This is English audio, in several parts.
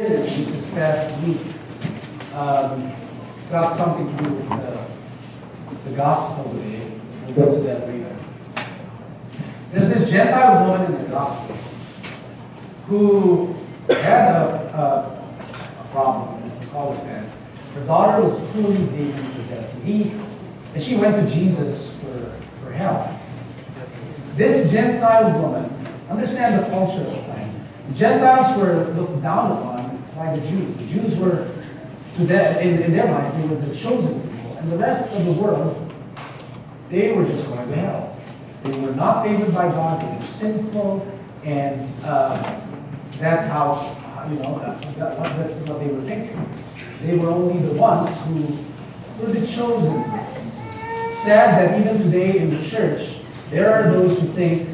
This past week got something to do with the gospel today. We'll go to that later. There's this Gentile woman in the gospel who had a problem, we call it that. Her daughter was cruelly demon-possessed. And she went to Jesus for help. This Gentile woman, understand the culture of the time. The Gentiles were looked down upon by the Jews. The Jews were, to them, in their minds, they were the chosen people. And the rest of the world, they were just going to hell. They were not favored by God. They were sinful. And that's how, that's what they were thinking. They were only the ones who were the chosen ones. Sad that even today in the church, there are those who think,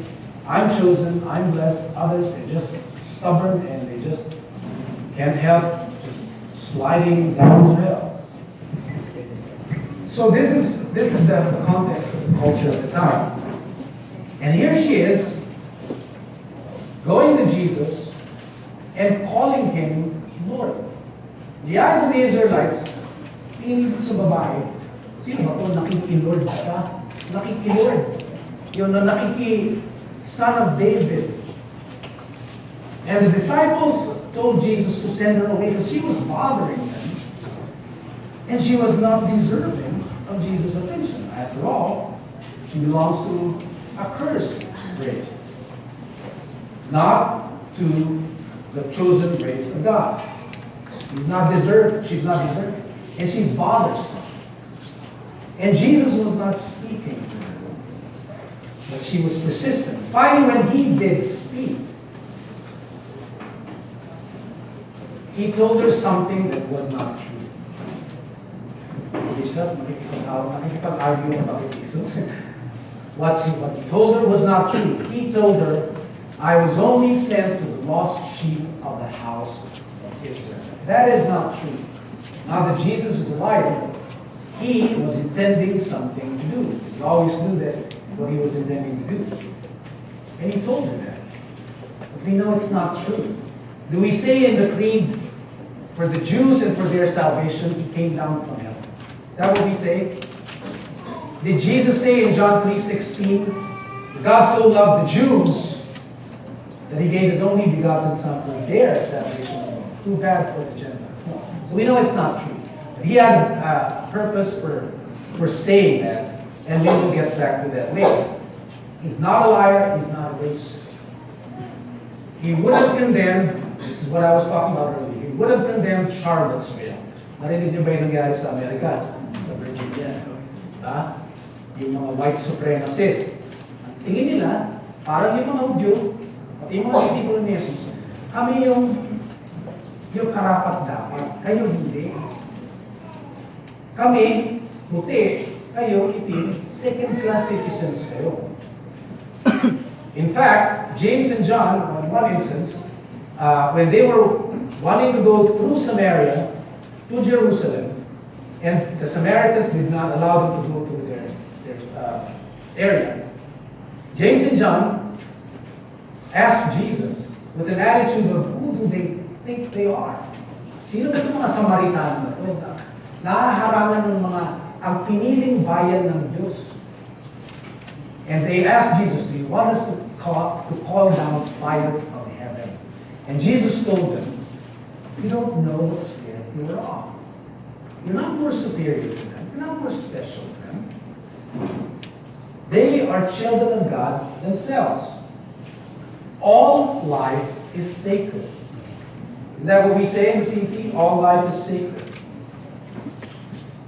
I'm chosen, I'm blessed. Others, they're just stubborn and they just can't help just sliding down to hell. So this is the context of the culture at the time. And here she is, going to Jesus and calling him Lord. The eyes of the Israelites, tingin dito sa babae, sino ba ito? Nakiki-Lord ka? Nakiki-Lord. Yung nakiki-son of David. And the disciples told Jesus to send her away because she was bothering them. And she was not deserving of Jesus' attention. After all, she belongs to a cursed race, not to the chosen race of God. She's not deserving. And she's bothersome. And Jesus was not speaking to her. But she was persistent. Finally, when he did speak, he told her something that was not true. Nakikipag-argue about Jesus. What he told her was not true. He told her, I was only sent to the lost sheep of the house of Israel. That is not true. Not that Jesus was a liar. He was intending something to do. He always knew that what he was intending to do. And he told her that. But we know it's not true. Do we say in the creed, for the Jews and for their salvation, he came down from heaven? Is that what we say? Did Jesus say in John 3:16, God so loved the Jews that he gave his only begotten Son for their salvation? Too bad for the Gentiles. No. So we know it's not true. But he had a purpose for saying that, and we will get back to that later. He's not a liar, he's not a racist. He would have condemned, this is what I was talking about earlier, he would have condemned Charlottesville. Narinig niyo ba yung nangyari sa Amerika? Sa Virginia. Yung mga white supremacists. Ang tingin nila, parang yung mga Hudyo, at yung mga disipulo ni Jesus, kami yung karapat dapat, kayo hindi. Kami, puti, kayo itim, second-class citizens kayo. In fact, James and John, on one instance, when they were wanting to go through Samaria to Jerusalem, and the Samaritans did not allow them to go through their area, James and John asked Jesus with an attitude of, who do they think they are? Sino ba itong mga Samaritano na ito? Nahaharangan ng ang piniling bayan ng Diyos. And they asked Jesus, do you want us to call down fire from heaven? And Jesus told them, you don't know what spirit you're of. You're not more superior to them. You're not more special to them. They are children of God themselves. All life is sacred. Is that what we say in CC? All life is sacred.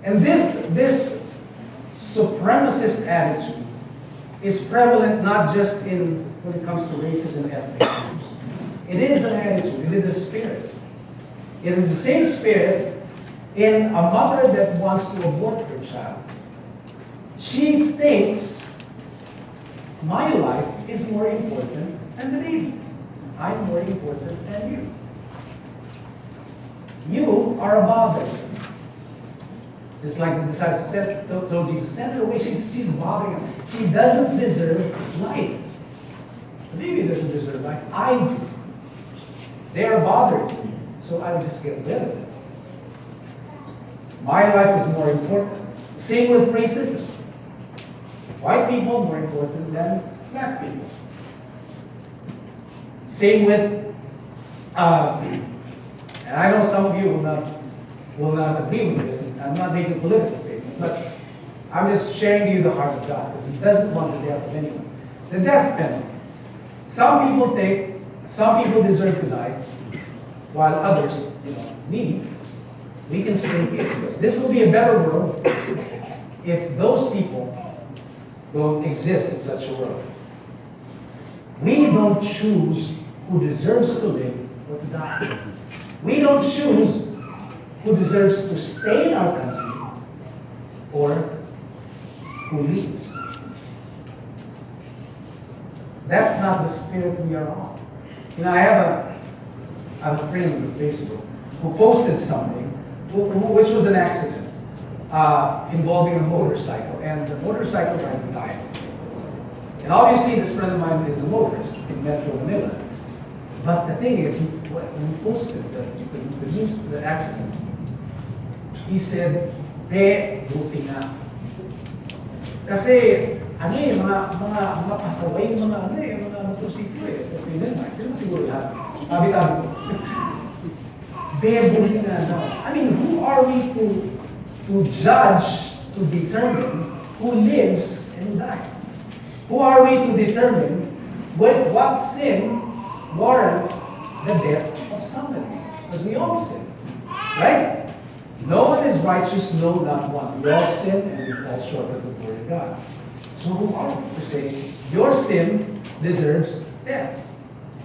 And this supremacist attitude is prevalent not just when it comes to races and ethnic groups. It is an attitude. It is a spirit. It is the same spirit in a mother that wants to abort her child. She thinks, my life is more important than the baby's. I'm more important than you. You are a bother. Just like the disciples told Jesus, send her away. She's bothering him. She doesn't deserve life. The baby doesn't deserve life. I do. They are bothered to me. So so I'll just get rid of it. My life is more important. Same with racism. White people more important than black people. Same with, and I know some of you will not agree with this, and I'm not making a political statement, but I'm just sharing to you the heart of God, because He doesn't want the death of anyone. The death penalty. Some people think some people deserve to die, while others, need. We can stay here, because this will be a better world if those people don't exist in such a world. We don't choose who deserves to live or to die. We don't choose who deserves to stay in our country or who leaves. That's not the spirit we are on. I have a friend on Facebook who posted something, which was an accident involving a motorcycle, and the motorcycle driver died. And obviously, this friend of mine is a motorist in Metro Manila. But the thing is, when he posted the news, the accident, he said, buti na. Kasi, mga pasaway, mga motorsiklo Okay na naman. Pero siguro lahat. Tabi-tabi ko. Buti na. I mean, who are we to judge, to determine who lives and who dies? Who are we to determine what sin warrants the death of somebody? Because we all sin. Right? No one is righteous, no, not one. We all sin and we fall short of the glory of God. So who are we to say, your sin deserves death?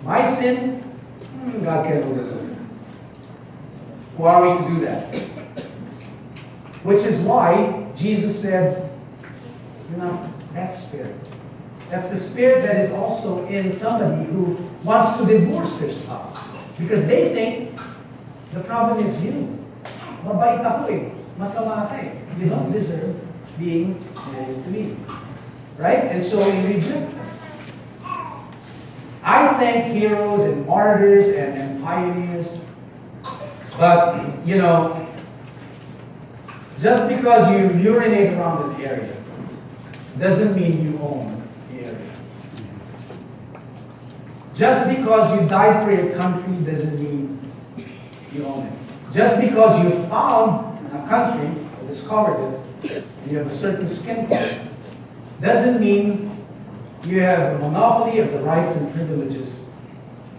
My sin, God can overlook it. Who are we to do that? Which is why Jesus said, that spirit. That's the spirit that is also in somebody who wants to divorce their spouse. Because they think the problem is you. Mabait ako masama ka You don't deserve being married to me. Right? And so we reject them. I thank heroes and martyrs and pioneers. But, just because you urinate around an area doesn't mean you own the area. Just because you died for your country doesn't mean you own it. Just because you found a country or discovered it and you have a certain skin color doesn't mean you have a monopoly of the rights and privileges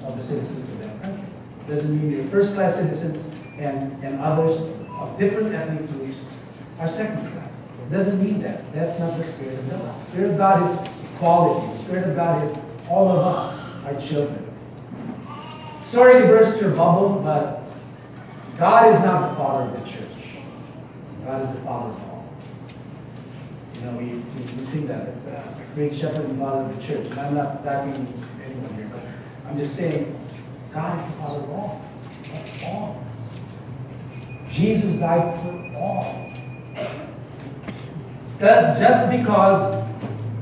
of the citizens of that country. Doesn't mean you're first-class citizens and others of different ethnic groups are second-class. It doesn't mean that. That's not the Spirit of God. The Spirit of God is equality. The Spirit of God is all of us are children. Sorry to burst your bubble, but God is not the father of the church. God is the father of all. We sing that, the great shepherd and father of the church. And I'm not attacking anyone here, but I'm just saying, God is the father of all. Of all. Jesus died for all. That just because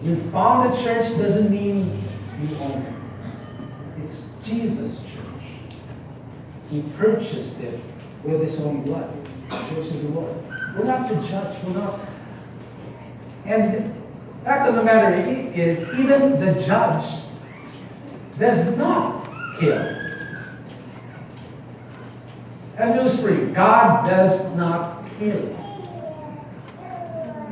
you found a church doesn't mean you own it. It's Jesus' church. He purchased it with His own blood. The church of the Lord. We're not to judge. We're not. And the fact of the matter is, even the judge does not kill. And news for you, God does not kill.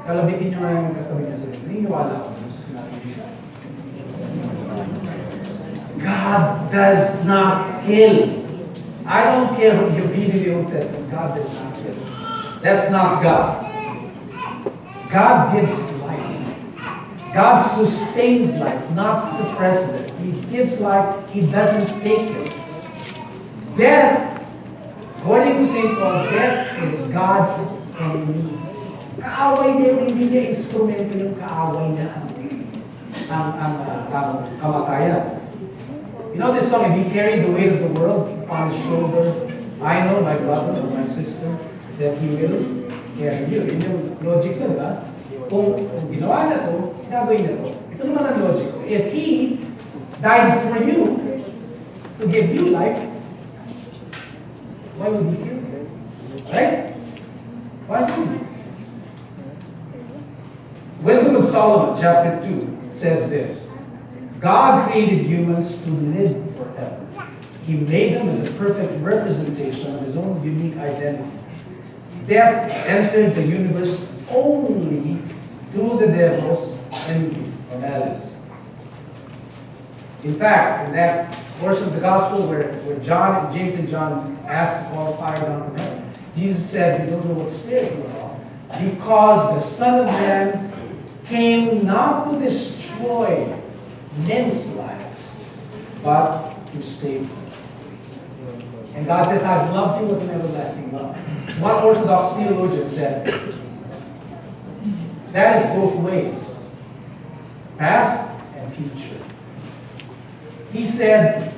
Kalabitin nyo nga yung katabi nyo sa inyo. Naniniwala ako sa sinabi niyo. God does not kill. I don't care who you read in the Old Testament. God does not kill. That's not God. God gives life. God sustains life, not suppresses it. He gives life. He doesn't take it. Death, according to St. Paul, death is God's enemy. Kaaway niya, hindi niya instrumento yung kaaway niya ang kamatayan. You know this song, if He carried the weight of the world on His shoulder, I know my brother or my sister that He will carry you. Yun yung logic na, ba? Kung ginawa na to, gagawin na to. Ito naman ang logic. If He died for you, to give you life, Why would he kill them? Right? Why would he? Wisdom of Solomon, chapter 2, says this. God created humans to live forever. He made them as a perfect representation of his own unique identity. Death entered the universe only through the devil's envy or malice. In fact, in that portion of the gospel where James and John asked to call fire down from heaven, Jesus said, you don't know what spirit you are of, because the Son of Man came not to destroy men's lives, but to save them. And God says, I've loved you with an everlasting love. One Orthodox theologian said, that is both ways, past and future. He said,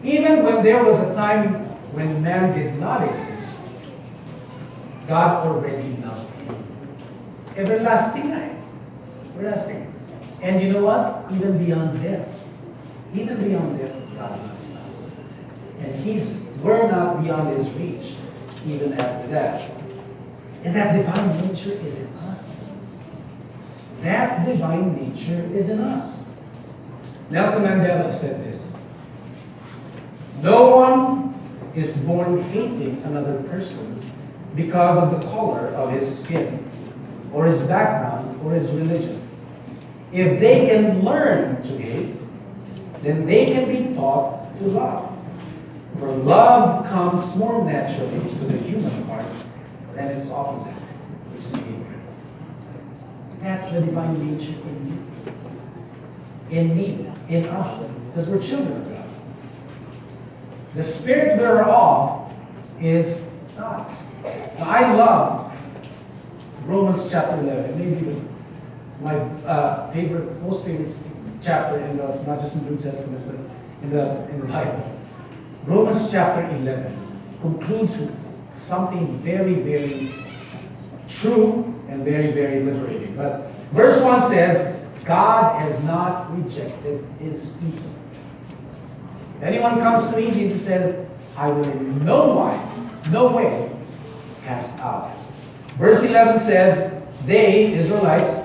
even when there was a time when man did not exist, God already loved him. Everlasting, right? Everlasting. And you know what? Even beyond death, God loves us. And we're not beyond his reach, even after that. And that divine nature is in us. That divine nature is in us. Nelson Mandela said this. No one is born hating another person because of the color of his skin, or his background, or his religion. If they can learn to hate, then they can be taught to love. For love comes more naturally to the human heart than its opposite, which is hatred. That's the divine nature in you, in me, in us, because we're children of God. The spirit we're of is God's. Now, I love Romans chapter 11, maybe my most favorite chapter in not just in the New Testament, but in the Bible. Romans chapter 11 concludes with something very, very true and very, very liberating. But verse 1 says, God has not rejected his people. If anyone comes to me, Jesus said, I will in no way cast out. Verse 11 says, they, Israelites,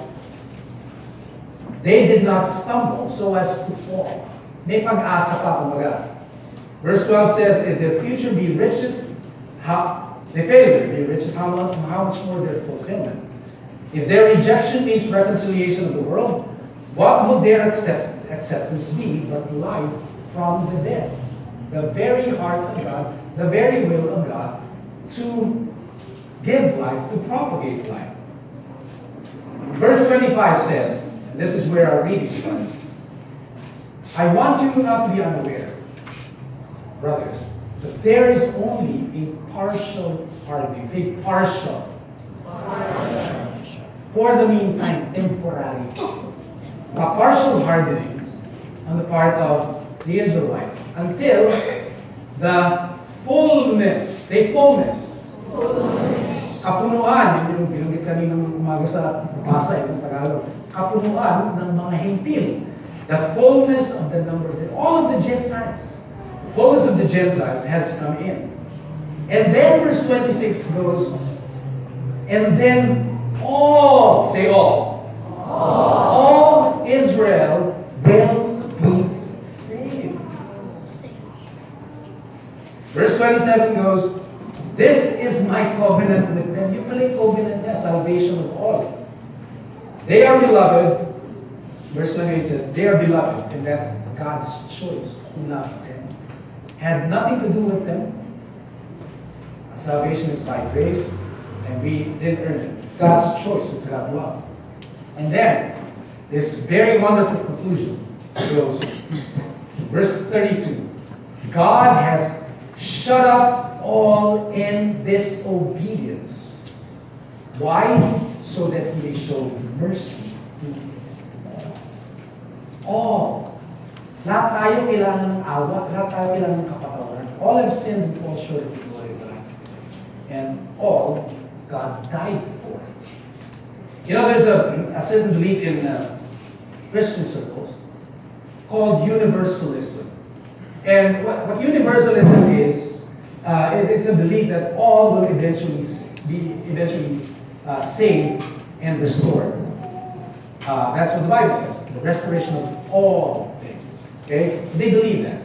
they did not stumble so as to fall. May pag-asa pa kumbaga. Verse 12 says, if their future be riches, they fail to be riches, how much more their fulfillment? If their rejection means reconciliation of the world, what would their acceptance be but life from the dead? The very heart of God, the very will of God to give life, to propagate life. Verse 25 says, and this is where our reading starts, I want you not to be unaware, brothers, that there is only a partial hardening. Say partial. For the meantime, temporary. A partial hardening on the part of the Israelites until the fullness, say fullness. Kapunuan, yung binunggit kaninang umaga sa Pasay ng Tagalog. Kapunuan ng mga hentil. The fullness of the number, all of the Gentiles. The fullness of the Gentiles has come in. And then verse 26 goes, and then all, say all Israel will be saved. Verse 27 goes, this is my covenant with them. You play covenant, salvation of all. They are beloved. Verse 28 says, they are beloved, and that's God's choice to love them. Had nothing to do with them. Salvation is by grace, and we didn't earn it. It's God's choice, it's God's love. And then, this very wonderful conclusion goes, verse 32, God has shut up all in disobedience. Why? So that he may show mercy to all. Lahat tayo kailangan ng awa, lahat tayo kailangan ng kapatawaran. All have sinned and fall short of the glory of God. And all God died for. You know, there's a certain belief in Christian circles called universalism. And what universalism is, it's a belief that all will eventually be saved and restored. That's what the Bible says, the restoration of all things. Okay? They believe that.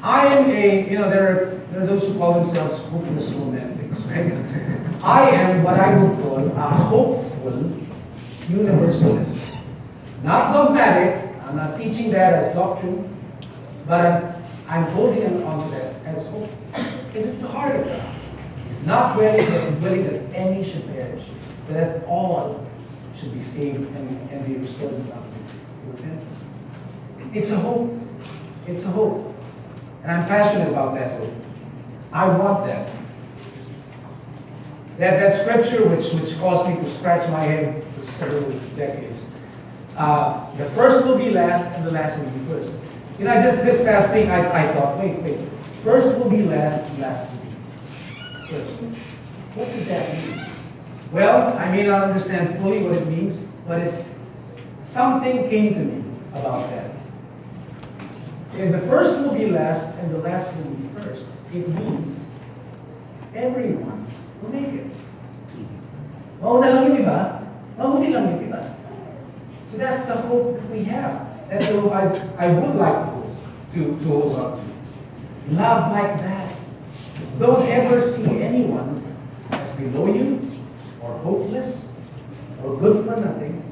I am there are those who call themselves hopeless romantics, right? I am what I would call a hopeful universalist. Not dogmatic, I'm not teaching that as doctrine, but I'm holding on to that as hope. Because it's the heart of God. It's not willing that any should perish, but that all should be saved and be restored to repentance. It's a hope. It's a hope. And I'm passionate about that hope. I want that. That scripture which caused me to scratch my head for several decades. The first will be last, and the last will be first. Just this past thing, I thought, wait. First will be last, and last will be first. What does that mean? Well, I may not understand fully what it means, but something came to me about that. If the first will be last, and the last will be first, it means everyone will make it. Mauna lang yung iba, mahuli lang yung iba. So that's the hope that we have. That's the hope I would like to hold on to. Love like that. Don't ever see anyone as below you, or hopeless, or good for nothing.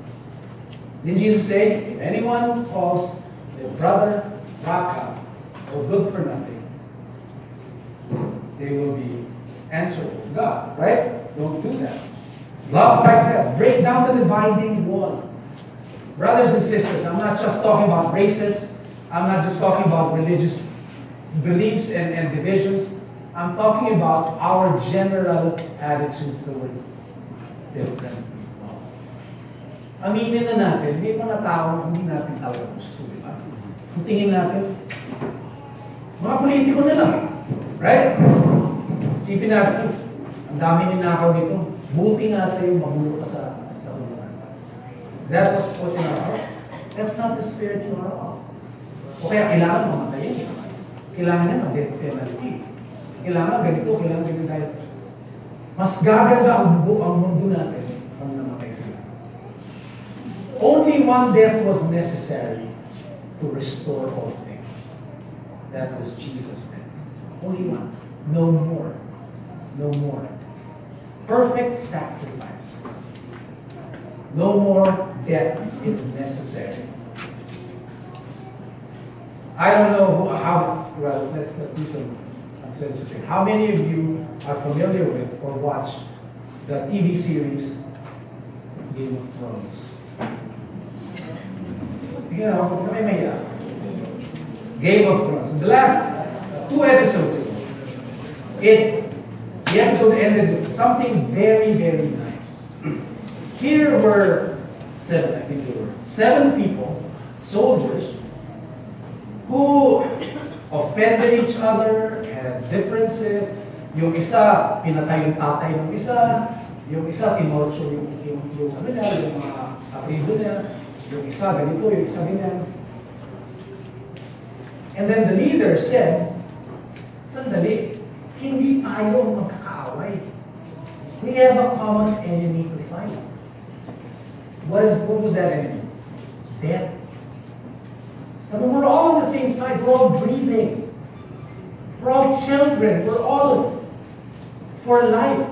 Didn't Jesus say, if anyone calls their brother Raka, or good for nothing, they will be answerable to God, right? Don't do that. Love like that. Break down the dividing wall. Brothers and sisters, I'm not just talking about races. I'm not just talking about religious beliefs and divisions. I'm talking about our general attitude toward different people. Aminin na natin, may mga tao hindi natin talaga gusto, di ba? Kung tingin natin, mga politiko na lang, right? Isipin natin, ang dami ninakaw dito. Buti nga sa'yo, magulo ka sa ulan. Is that what's in our heart? That's not the spirit in our heart. O kaya kailangan mamatayin. Kailangan na death penalty. Kailangan ganito, kailangan ganito tayo. Mas gaganda ang mundo natin kung namatay sila. Only one death was necessary to restore all things. That was Jesus' death. Only one. No more. No more. Perfect sacrifice. No more death is necessary. I don't know well, let's do some consensus here. How many of you are familiar with or watch the TV series Game of Thrones? Game of Thrones. In the last 2 episodes ago, the episode ended with something very, very nice. Here were 7, I think there were 7 people, soldiers, who offended each other, had differences. Yung isa, pinatay yung tatay ng isa. Yung isa, tinorture yung mga aprido niya. Yung isa, ganito, yung isa, ganyan. And then the leader said, sandali, hindi tayo magkakaaway. We have a common enemy to fight. What was that enemy? Death. So we're all on the same side. We're all breathing. We're all children. We're all for life.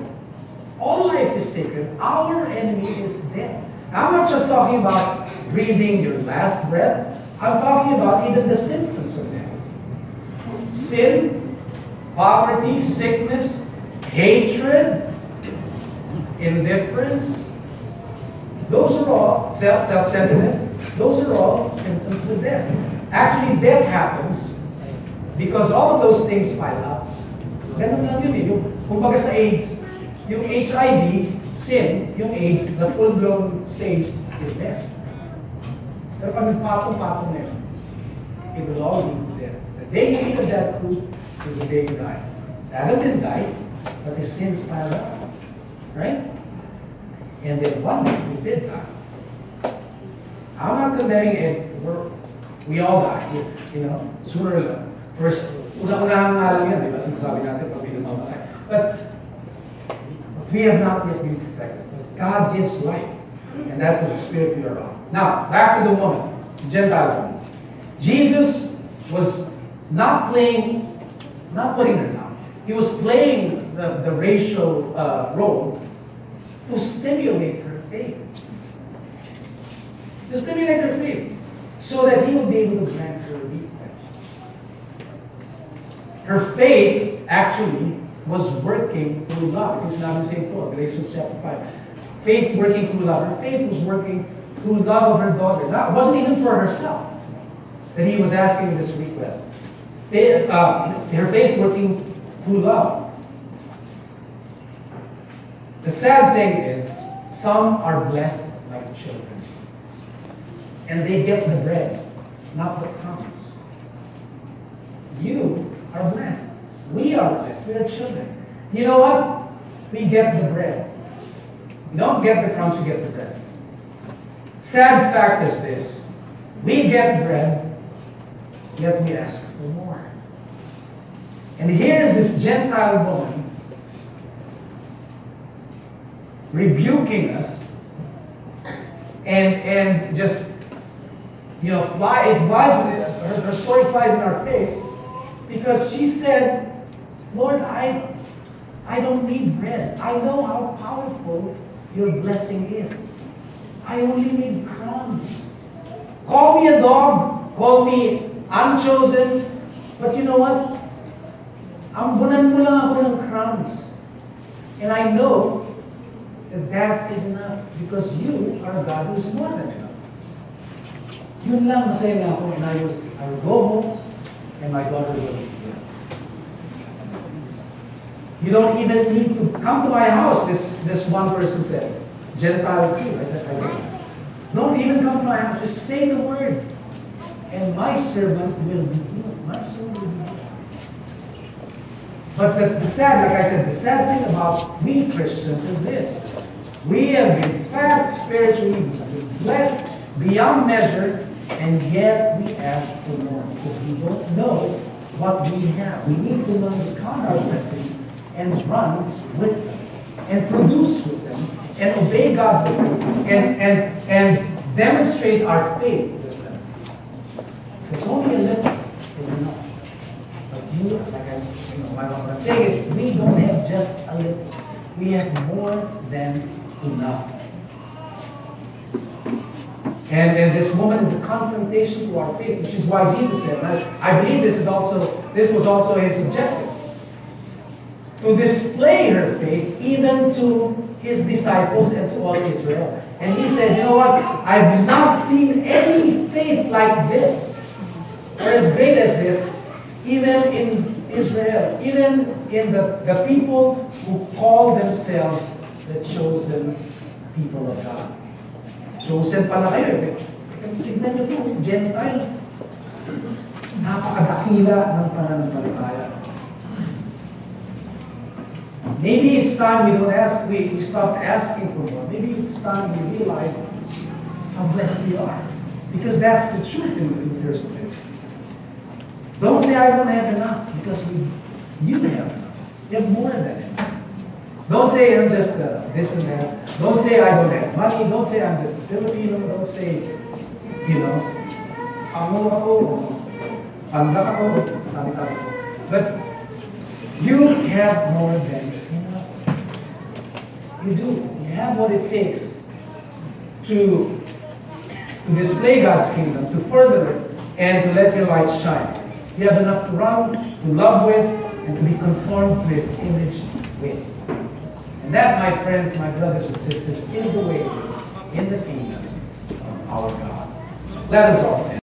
All life is sacred. Our enemy is death. I'm not just talking about breathing your last breath. I'm talking about even the symptoms of death. Sin, poverty, sickness, hatred, indifference. Those are all self-centeredness. Those are all symptoms of death. Actually, death happens because all of those things pile up. Ganun lang yun eh. Kumbaga sa AIDS, yung HIV, sin, yung AIDS, the full-blown stage is death. Pero pag nagpatong-patong na yun, it will all lead to death. The day you eat of that fruit is the day you die. Adam didn't die, but his sins piled up. Right? And then one day we did die. I'm not condemning it. We all die, sooner or later. First, Una-unahan nga lang yan, di ba? Sinasabi natin pag pinamamatay. But we have not yet been perfected. But God gives life. And that's the spirit we are of. Now, back to the woman, the Gentile woman. Jesus was not putting her down. He was playing the racial role to stimulate her faith. To stimulate her faith. So that he would be able to grant her request. Her faith actually was working through love. It's not in St. Paul, Galatians chapter 5. Faith working through love. Her faith was working through love of her daughter. It wasn't even for herself that he was asking this request. Her faith working through love. The sad thing is, some are blessed like children. And they get the bread, not the crumbs. You are blessed. We are blessed. We are children. You know what? We get the bread. You don't get the crumbs, you get the bread. Sad fact is this. We get bread, yet we ask for more. And here's this Gentile woman rebuking us and just, her story flies in our face because she said, Lord, I don't need bread. I know how powerful your blessing is. I only need crumbs. Call me a dog, call me unchosen, but you know what? Ambunan mo lang ako ng crumbs. And I know that is enough because you are a God who is more than enough. Yun lang, masaya na ako, and I will go home and my daughter will be here. You don't even need to come to my house, this one person said. Gentile too. I said, I don't. Don't even come to my house. Just say the word. And my servant will be healed. My soul will be healed. But the sad, like I said, the sad thing about we Christians is this. We have been fed spiritually, we've been blessed beyond measure, and yet we ask for more because we don't know what we have. We need to learn to count our blessings and run with them and produce with them and obey God with them and demonstrate our faith with them. Because only a little is enough. But what I'm saying is we don't have just a little. We have more than enough. And this woman is a confrontation to our faith, which is why Jesus said, I believe this was also his objective. To display her faith even to his disciples and to all Israel. And he said, you know what? I've not seen any faith like this, or as great as this, even in Israel, even in the people who call themselves the chosen people of God. Chosen pala kayo. Tignan nyo po, Gentile. Napakadakila ng pananampalataya. Maybe it's time we stop asking for more. Maybe it's time we realize how blessed we are. Because that's the truth in the first place. Don't say I don't have enough, because you have enough. You have more than enough. Don't say I'm just this and that. Don't say I don't have money. Don't say I'm just a Filipino. Don't say, amo ako, pandak ako, sabi-sabi ko. But you have more than enough. You do. You have what it takes to display God's kingdom, to further it, and to let your light shine. You have enough to run, to love with, and to be conformed to His image with. And that, my friends, my brothers and sisters, is the way in the kingdom of our God. Let us all stand.